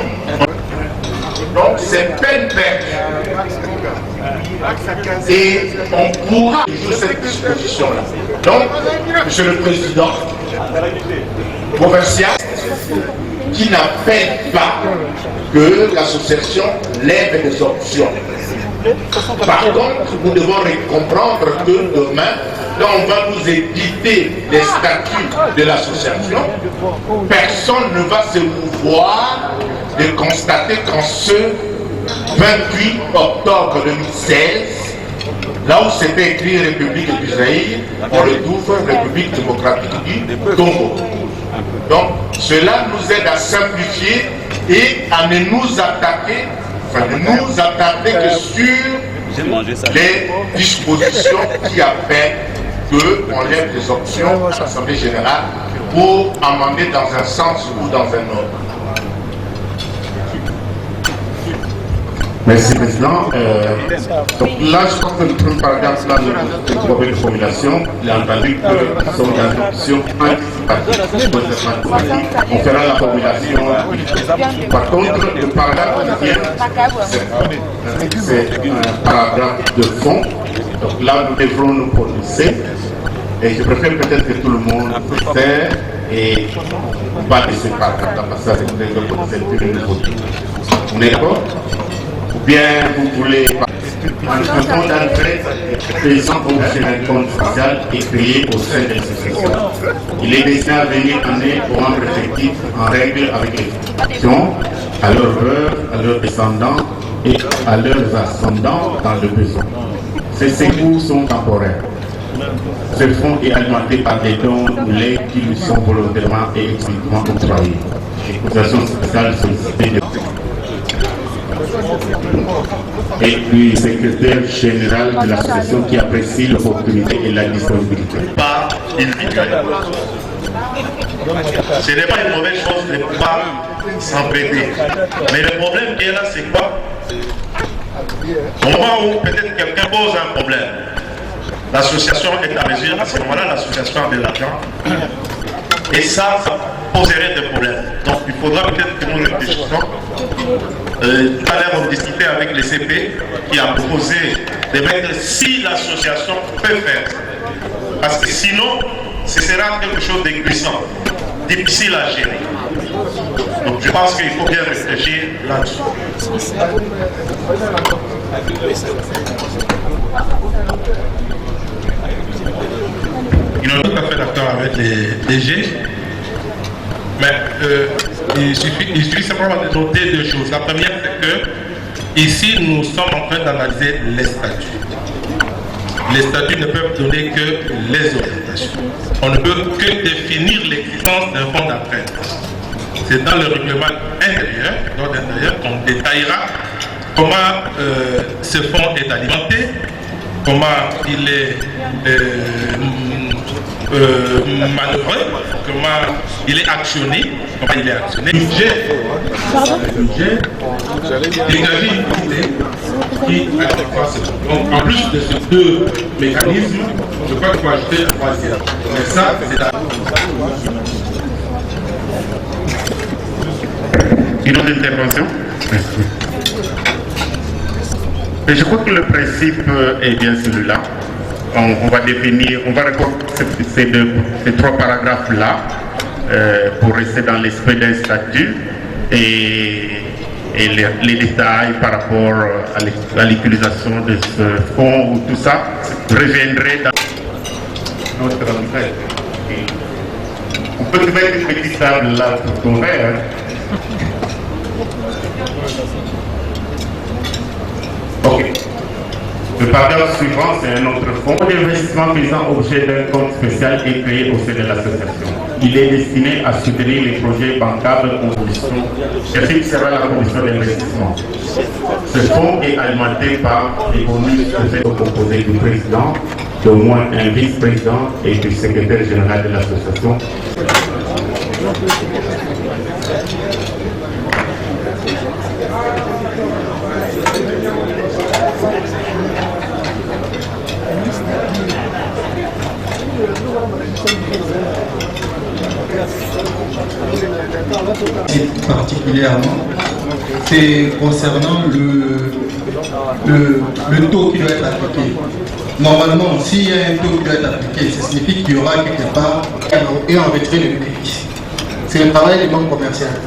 c'est peine perdue. Et on pourra jouer cette disposition-là. Donc, Monsieur le Président provincial, qui n'appelle pas que l'association lève des options. Par contre, nous devons comprendre que demain, quand on va nous éditer les statuts de l'association, personne ne va se mouvoir de constater qu'en ce 28 octobre 2016, là où c'était écrit République du Zaïre, on retrouve République démocratique du Congo. Donc, cela nous aide à simplifier et à ne nous attaquer, que sur les dispositions qui appellent qu'on lève des options à l'Assemblée générale pour amender dans un sens ou dans un autre. Merci, Président. Donc là, je pense que le premier paragraphe, là, de trouver une formulation, il a entendu que nous sommes dans une option anticipative. On fera la formulation. Par contre, le paragraphe deuxième, c'est un paragraphe de fond. Donc là, nous devrons nous prononcer. Et je préfère peut-être que tout le monde sait et pas de ce paragraphe-là, parce que ça, c'est une nouveauté. On est d'accord? Ou bien vous voulez un compte d'entrée paysan objet d'un compte social et créé au sein de l'association. Il est destiné à venir année pour rendre effectif en règle avec les fonctions à leurs veuves, à leurs descendants et à leurs ascendants dans le besoin. Ces secours sont temporaires. Ce fonds est alimenté par des dons ou l'aide qui lui sont volontairement et explicitement octroyés. Les cotisations spéciales sollicitées de et puis secrétaire général de l'association qui apprécie l'opportunité et la disponibilité. Pas individuel. Ce n'est pas une mauvaise chose de pouvoir s'emprêter. Mais le problème qui est là, c'est quoi? Au moment où peut-être quelqu'un pose un problème, l'association est à mesure, à ce moment-là, l'association a de l'argent. Et ça poserait des problèmes. Donc il faudra peut-être que nous réfléchissions. Tout à l'heure, on discutait avec les CP qui a proposé de mettre si l'association peut faire. Parce que sinon, ce sera quelque chose de puissant, difficile à gérer. Donc je pense qu'il faut bien réfléchir là-dessus. Ils sont tout à fait d'accord avec les DG, mais il suffit simplement de noter deux choses. La première, c'est que ici, nous sommes en train d'analyser les statuts. Les statuts ne peuvent donner que les orientations. On ne peut que définir l'existence d'un fonds d'entraide. C'est dans le règlement intérieur, qu'on détaillera comment ce fonds est alimenté, comment il est manœuvré, comment il est actionné, Le budget dégage une unité qui adéquat ce fonds. Donc en plus de ces deux mécanismes, je crois qu'il faut ajouter un troisième. Mais ça, c'est la... Une autre intervention? Et je crois que le principe est bien celui-là. On va définir, on va répondre ces trois paragraphes-là pour rester dans l'esprit d'un statut et les détails par rapport à l'utilisation de ce fonds ou tout ça reviendrait dans notre entrée. On peut te mettre une petite table là pour ton verre. Ok. Le paragraphe suivant, c'est un autre fonds d'investissement faisant objet d'un compte spécial et créé au sein de l'association. Il est destiné à soutenir les projets bancables en condition. Ceci sera la condition d'investissement. Ce fonds est alimenté par des bonus de fait composés du président, d'au moins un vice-président et du secrétaire général de l'association. Particulièrement, c'est concernant le taux qui doit être appliqué. Normalement, s'il y a un taux qui doit être appliqué, ça signifie qu'il y aura quelque part et en retrait le crédit. C'est le travail des banques commerciales.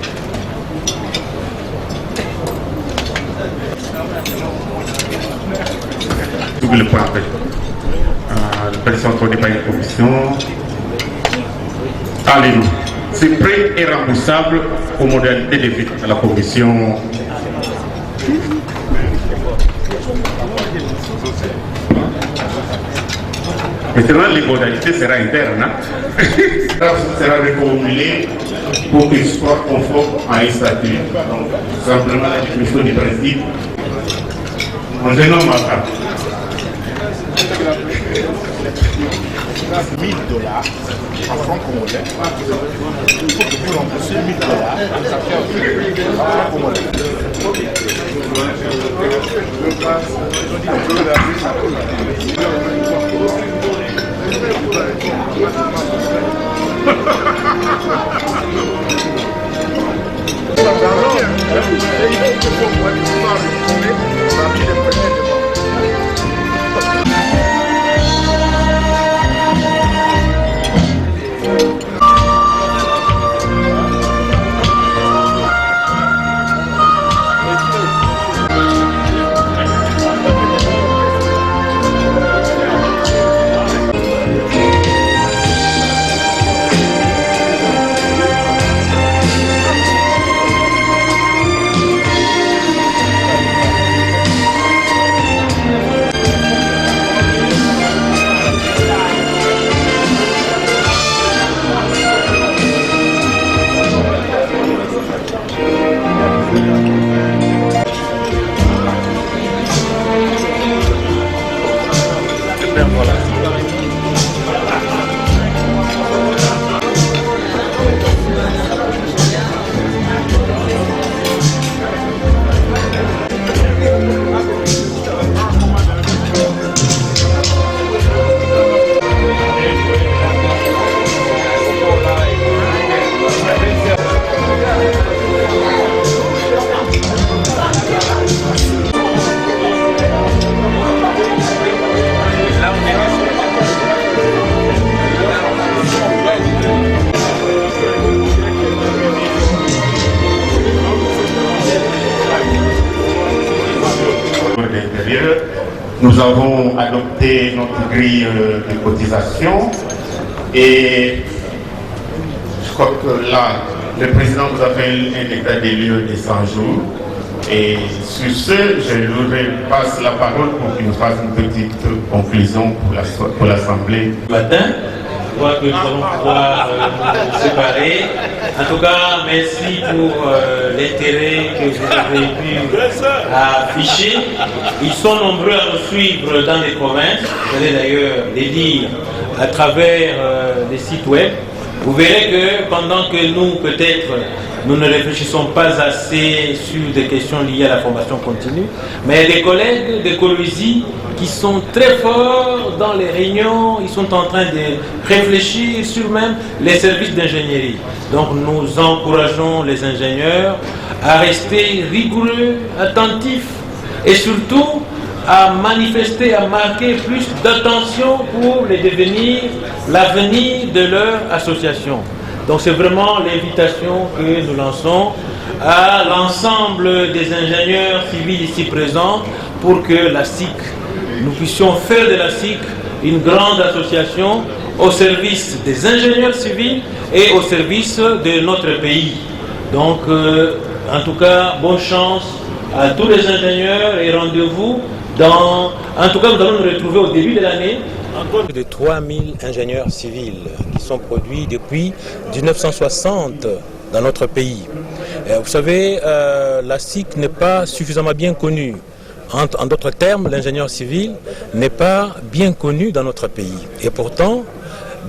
Double point en fait. Le président pour débat une commission. Allez-nous. C'est prêt et remboursable aux modalités de vie à la commission. Maintenant, les modalités seront internes. Hein? Ça sera reformulé pour qu'il soit conforme à un statut. Donc, simplement la définition du principe. En général, $1000 en francs congolais. Il faut que vous remboursiez $1000 en francs congolais. Nous avons adopté notre grille de cotisation et je crois que là, le président vous a fait un état des lieux de 100 jours. Et sur ce, je lui passe la parole pour qu'il nous fasse une petite conclusion pour l'Assemblée. Matin, je crois que nous allons pouvoir nous séparer. En tout cas, merci pour l'intérêt que vous avez pu afficher. Ils sont nombreux à nous suivre dans les provinces. Vous allez d'ailleurs les lire à travers les sites web. Vous verrez que pendant que nous, peut-être, nous ne réfléchissons pas assez sur des questions liées à la formation continue, mais il y a des collègues de Colosie qui sont très forts dans les réunions, ils sont en train de réfléchir sur même les services d'ingénierie. Donc nous encourageons les ingénieurs à rester rigoureux, attentifs et surtout à manifester, à marquer plus d'attention pour les devenir, l'avenir de leur association. Donc c'est vraiment l'invitation que nous lançons à l'ensemble des ingénieurs civils ici présents pour que la SIC, nous puissions faire de la SIC une grande association au service des ingénieurs civils et au service de notre pays. Donc en tout cas, bonne chance à tous les ingénieurs et rendez-vous dans... En tout cas, nous allons nous retrouver au début de l'année. Plus de 3000 ingénieurs civils qui sont produits depuis 1960 dans notre pays. Vous savez, la SIC n'est pas suffisamment bien connue. En d'autres termes, l'ingénieur civil n'est pas bien connu dans notre pays. Et pourtant,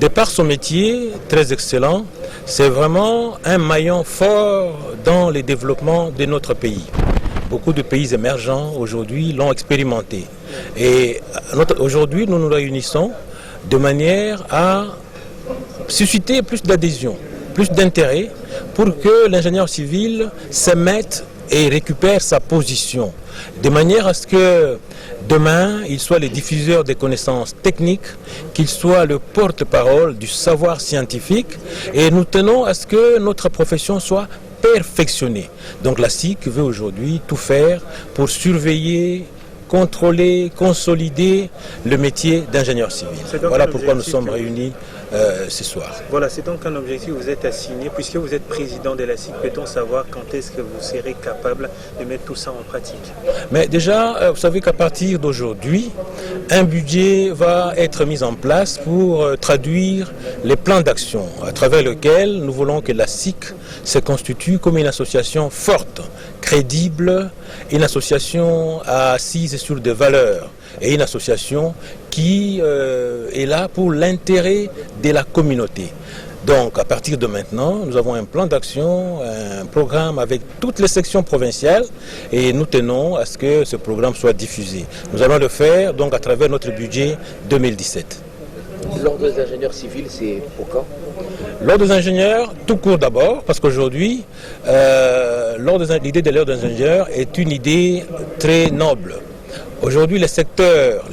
de par son métier très excellent, c'est vraiment un maillon fort dans le développement de notre pays. Beaucoup de pays émergents aujourd'hui l'ont expérimenté. Et aujourd'hui, nous nous réunissons de manière à susciter plus d'adhésion, plus d'intérêt pour que l'ingénieur civil se mette et récupère sa position, de manière à ce que demain, il soit le diffuseur des connaissances techniques, qu'il soit le porte-parole du savoir scientifique, et nous tenons à ce que notre profession soit perfectionnée. Donc la SIC veut aujourd'hui tout faire pour surveiller, contrôler, consolider le métier d'ingénieur civil. Voilà pourquoi nous sommes réunis ce soir. Voilà, c'est donc un objectif que vous êtes assigné. Puisque vous êtes président de la SIC, peut-on savoir quand est-ce que vous serez capable de mettre tout ça en pratique? Mais déjà, vous savez qu'à partir d'aujourd'hui, un budget va être mis en place pour traduire les plans d'action à travers lesquels nous voulons que la SIC se constitue comme une association forte, crédible, une association assise sur des valeurs et une association qui est là pour l'intérêt de la communauté. Donc à partir de maintenant, nous avons un plan d'action, un programme avec toutes les sections provinciales et nous tenons à ce que ce programme soit diffusé. Nous allons le faire donc à travers notre budget 2017. L'ordre des ingénieurs civils, c'est pour quand? L'ordre des ingénieurs, tout court d'abord, parce qu'aujourd'hui, l'idée de l'ordre des ingénieurs est une idée très noble. Aujourd'hui, le secteur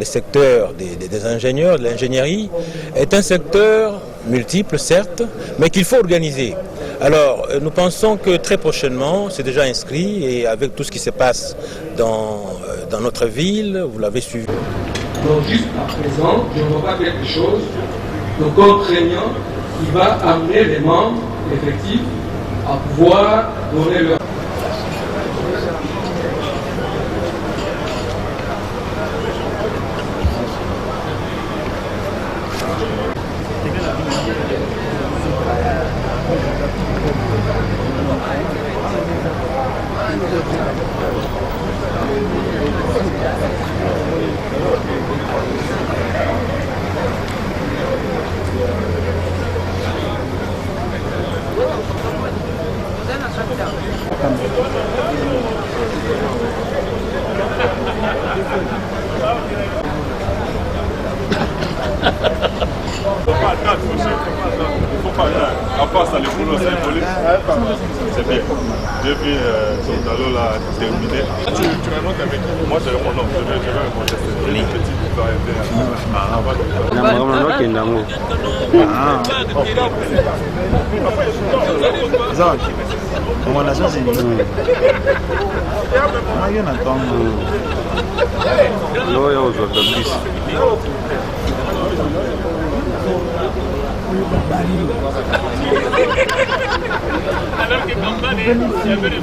des ingénieurs, de l'ingénierie, est un secteur multiple, certes, mais qu'il faut organiser. Alors, nous pensons que très prochainement, c'est déjà inscrit, et avec tout ce qui se passe dans notre ville, vous l'avez suivi. Donc, juste à présent, je ne vois pas quelque chose de contraignant qui va amener les membres effectifs à pouvoir donner leur... C'est bien. J'ai vu son talon là terminé. Tu remontes avec qui? Moi je remonte, je vais remonter. Les petits qui doivent alors que Kambane, il y avait des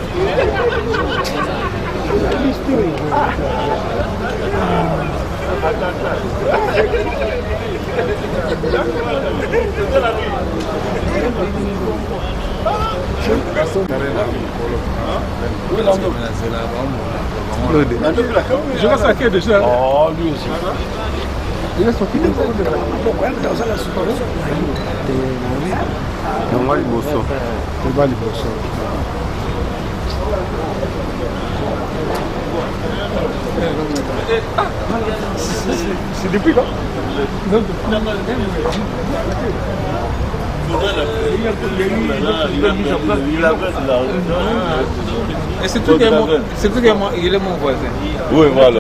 je vais saquer déjà. Oh, lui aussi. Il est sorti comme ça. C'est depuis là. Et c'est tout il est mon voisin. Oui, voilà.